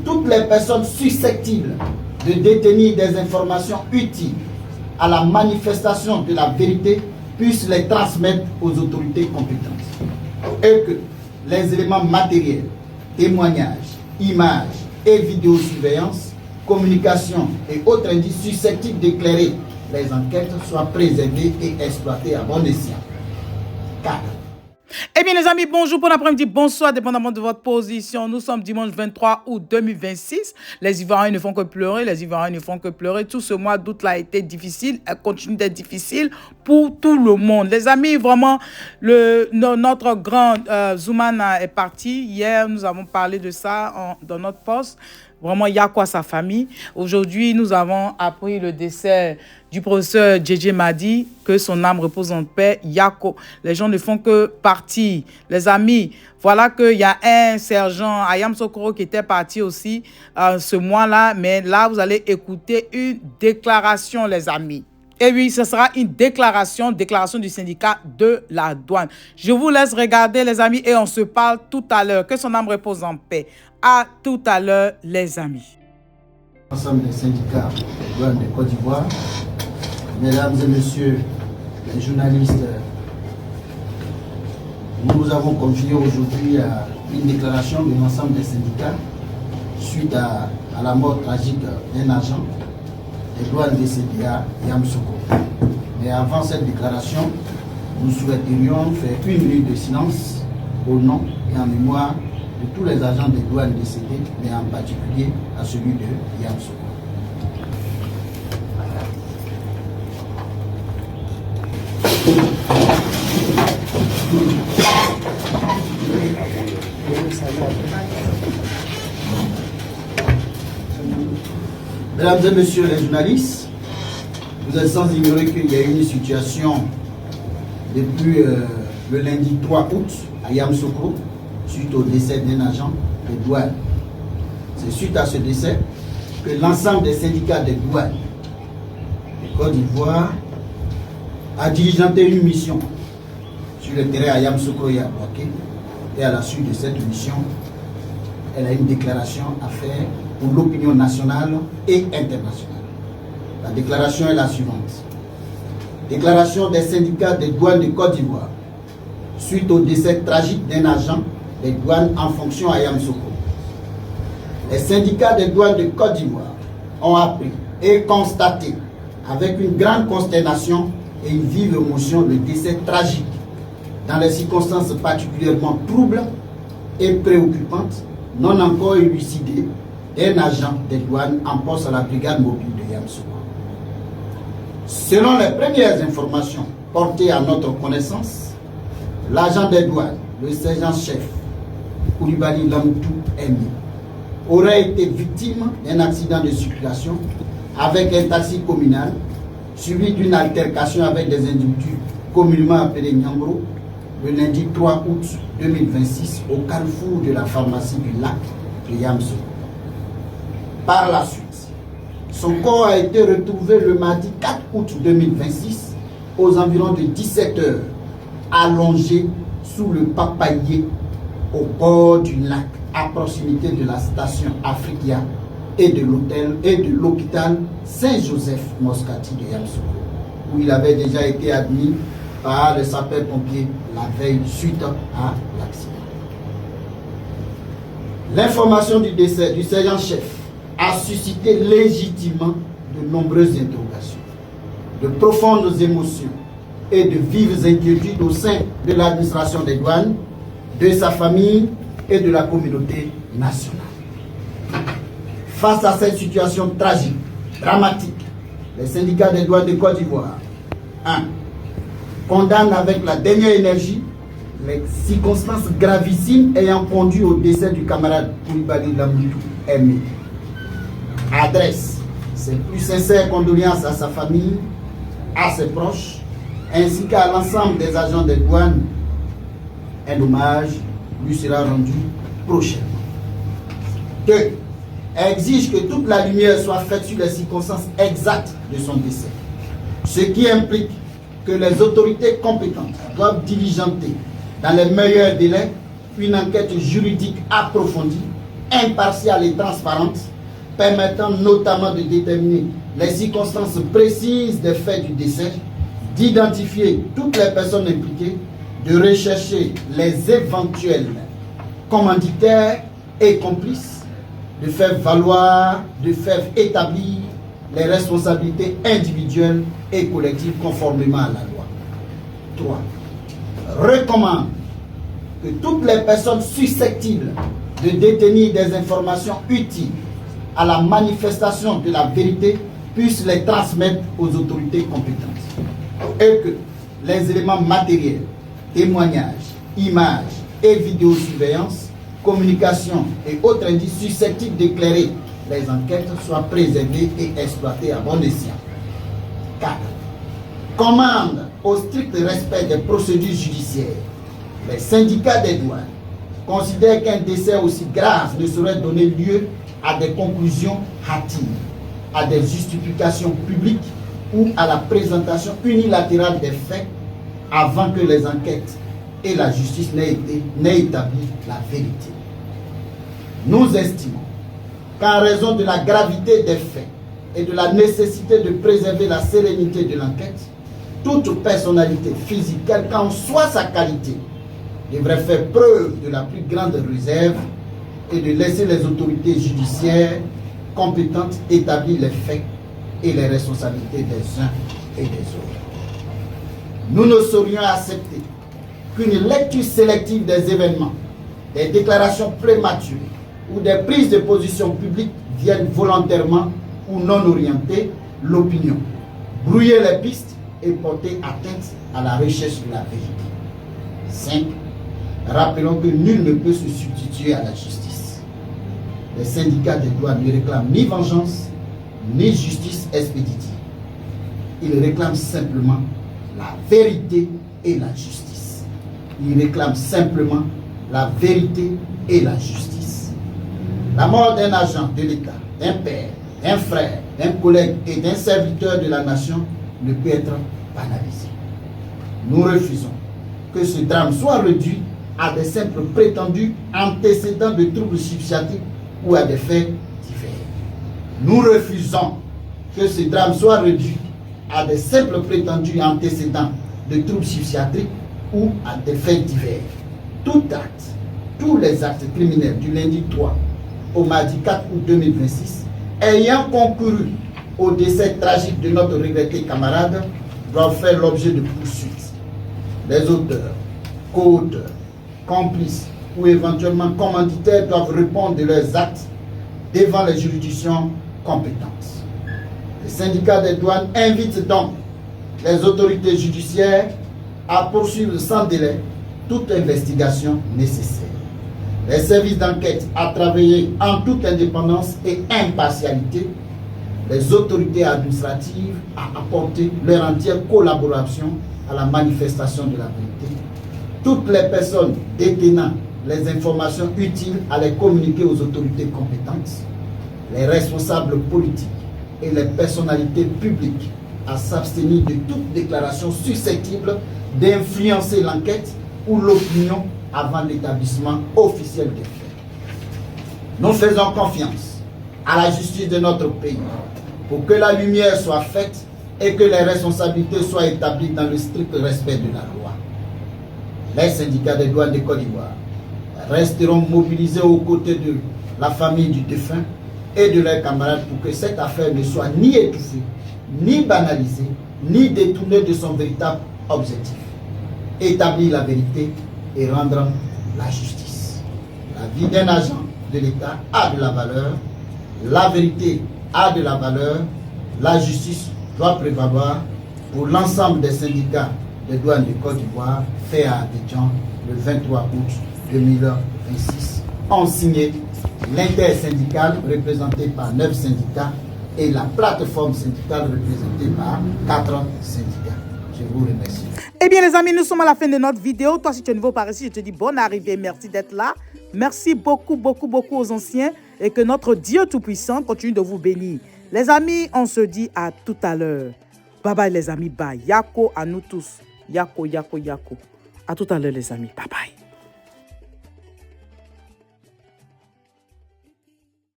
toutes les personnes susceptibles de détenir des informations utiles à la manifestation de la vérité puissent les transmettre aux autorités compétentes. Et que les éléments matériels, témoignages, images et vidéosurveillance, communication et autres indices susceptibles d'éclairer les enquêtes soient préservés et exploités à bon escient. 4. Eh bien les amis, bonjour, bon après-midi, bonsoir, dépendamment de votre position. Nous sommes dimanche 23 août 2026. Les Ivoiriens ne font que pleurer, les Ivoiriens ne font que pleurer. Tout ce mois d'août a été difficile, elle continue d'être difficile pour tout le monde. Les amis, vraiment, notre grand Zoumana est parti. Hier, nous avons parlé de ça dans notre poste. Vraiment, il y a quoi sa famille. Aujourd'hui, nous avons appris le décès du professeur Djedje Madi, que son âme repose en paix. Yako, les gens ne font que partir. Les amis, voilà qu'il y a un sergent, Ayam Sokoro, qui était parti aussi ce mois-là. Mais là, vous allez écouter une déclaration, les amis. Et oui, ce sera une déclaration du syndicat de la douane. Je vous laisse regarder, les amis, et on se parle tout à l'heure. Que son âme repose en paix. À tout à l'heure, les amis. Ensemble des syndicats de douane de Côte d'Ivoire, mesdames et messieurs les journalistes, nous avons confié aujourd'hui une déclaration de l'ensemble des syndicats suite à la mort tragique d'un agent des douanes décédé à Yamoussoukro. Mais avant cette déclaration, nous souhaiterions faire une minute de silence au nom et en mémoire de tous les agents des douanes décédés, mais en particulier à celui de Yamoussoukro. Mesdames et messieurs les journalistes, vous êtes sans ignorer qu'il y a eu une situation depuis le lundi 3 août à Yamoussoukro suite au décès d'un agent des douanes. C'est suite à ce décès que l'ensemble des syndicats des douanes de Côte d'Ivoire a diligenté une mission sur le terrain à Yamoussoukro et à Bouaké. Et à la suite de cette mission, elle a une déclaration à faire pour l'opinion nationale et internationale. La déclaration est la suivante. Déclaration des syndicats des douanes de Côte d'Ivoire suite au décès tragique d'un agent des douanes en fonction à Yamoussoukro. Les syndicats des douanes de Côte d'Ivoire ont appris et constaté avec une grande consternation et une vive émotion le décès tragique dans les circonstances particulièrement troubles et préoccupantes, non encore élucidées, d'un agent des douanes en poste à la brigade mobile de Yamoussoukro. Selon les premières informations portées à notre connaissance, l'agent des douanes, le sergent-chef Koulibaly Lamoutou Emi, aurait été victime d'un accident de circulation avec un taxi communal, suivi d'une altercation avec des individus communément appelés Nyambro, le lundi 3 août 2026 au carrefour de la pharmacie du lac de Yamoussoukro. Par la suite, son corps a été retrouvé le mardi 4 août 2026 aux environs de 17 h, allongé sous le papayer au bord du lac, à proximité de la station Africa et de l'hôtel et de l'hôpital Saint-Joseph Moscati de Yamoussoukro, où il avait déjà été admis par les sapeurs-pompiers la veille suite à l'accident. L'information du décès du sergent-chef a suscité légitimement de nombreuses interrogations, de profondes émotions et de vives inquiétudes au sein de l'administration des douanes, de sa famille et de la communauté nationale. Face à cette situation tragique, dramatique, les syndicats des douanes de Côte d'Ivoire 1. Condamnent avec la dernière énergie les circonstances gravissimes ayant conduit au décès du camarade Koulibaly Lamoutou Emi. Adresse ses plus sincères condoléances à sa famille, à ses proches, ainsi qu'à l'ensemble des agents des douanes. Un hommage lui sera rendu prochainement. 2. Exige que toute la lumière soit faite sur les circonstances exactes de son décès, ce qui implique que les autorités compétentes doivent diligenter dans les meilleurs délais une enquête juridique approfondie impartiale et transparente, permettant notamment de déterminer les circonstances précises des faits du décès, d'identifier toutes les personnes impliquées, de rechercher les éventuels commanditaires et complices, de faire valoir, de faire établir les responsabilités individuelles et collectives conformément à la loi. 3. Recommande que toutes les personnes susceptibles de détenir des informations utiles à la manifestation de la vérité puissent les transmettre aux autorités compétentes et que les éléments matériels, témoignages, images et vidéosurveillance, communication et autres indices susceptibles d'éclairer les enquêtes soient préservés et exploités à bon escient. 4. Commande au strict respect des procédures judiciaires. Les syndicats des douanes considèrent qu'un décès aussi grave ne saurait donner lieu à des conclusions hâtives, à des justifications publiques ou à la présentation unilatérale des faits avant que les enquêtes et la justice n'aient établi la vérité. Nous estimons qu'en raison de la gravité des faits et de la nécessité de préserver la sérénité de l'enquête, toute personnalité physique, quelle qu'en soit sa qualité, devrait faire preuve de la plus grande réserve et de laisser les autorités judiciaires compétentes établir les faits et les responsabilités des uns et des autres. Nous ne saurions accepter qu'une lecture sélective des événements, des déclarations prématurées ou des prises de position publiques viennent volontairement ou non orienter l'opinion, brouiller les pistes et porter atteinte à la recherche de la vérité. 5. Rappelons que nul ne peut se substituer à la justice. Les syndicats des douanes ne réclament ni vengeance, ni justice expéditive. Ils réclament simplement la vérité et la justice. Ils réclament simplement la vérité et la justice. La mort d'un agent de l'État, d'un père, d'un frère, d'un collègue et d'un serviteur de la nation ne peut être banalisée. Nous refusons que ce drame soit réduit à des simples prétendus antécédents de troubles psychiatriques ou à des faits divers. Nous refusons que ce drame soit réduit à des simples prétendus antécédents de troubles psychiatriques ou à des faits divers. Tout acte, tous les actes criminels du lundi 3 au mardi 4 août 2026 ayant concouru au décès tragique de notre regretté camarade doivent faire l'objet de poursuites. Les auteurs, co-auteurs, complices ou éventuellement commanditaires doivent répondre de leurs actes devant les juridictions compétentes. Les syndicats des douanes invitent donc les autorités judiciaires à poursuivre sans délai toute investigation nécessaire. Les services d'enquête à travailler en toute indépendance et impartialité, les autorités administratives à apporter leur entière collaboration à la manifestation de la vérité. Toutes les personnes détenant les informations utiles à les communiquer aux autorités compétentes, les responsables politiques et les personnalités publiques à s'abstenir de toute déclaration susceptible d'influencer l'enquête ou l'opinion avant l'établissement officiel des faits. Nous faisons confiance à la justice de notre pays pour que la lumière soit faite et que les responsabilités soient établies dans le strict respect de la loi. Les syndicats des douanes de Côte d'Ivoire resteront mobilisés aux côtés de la famille du défunt et de leurs camarades pour que cette affaire ne soit ni étouffée, ni banalisée, ni détournée de son véritable objectif. Établir la vérité et rendre la justice. La vie d'un agent de l'État a de la valeur, la vérité a de la valeur, la justice doit prévaloir pour l'ensemble des syndicats de douane de Côte d'Ivoire fait à Abidjan le 23 août 2026. Ont signé l'intersyndicale représenté par 9 syndicats et la plateforme syndicale représentée par 4 syndicats. Je vous remercie. Eh bien les amis, nous sommes à la fin de notre vidéo. Toi, si tu es nouveau par ici, je te dis bonne arrivée. Merci d'être là. Merci beaucoup, beaucoup, beaucoup aux anciens. Et que notre Dieu Tout-Puissant continue de vous bénir. Les amis, on se dit à tout à l'heure. Bye bye les amis. Bye. Yako à nous tous. Yako, yako, yako. À tout à l'heure les amis. Bye bye.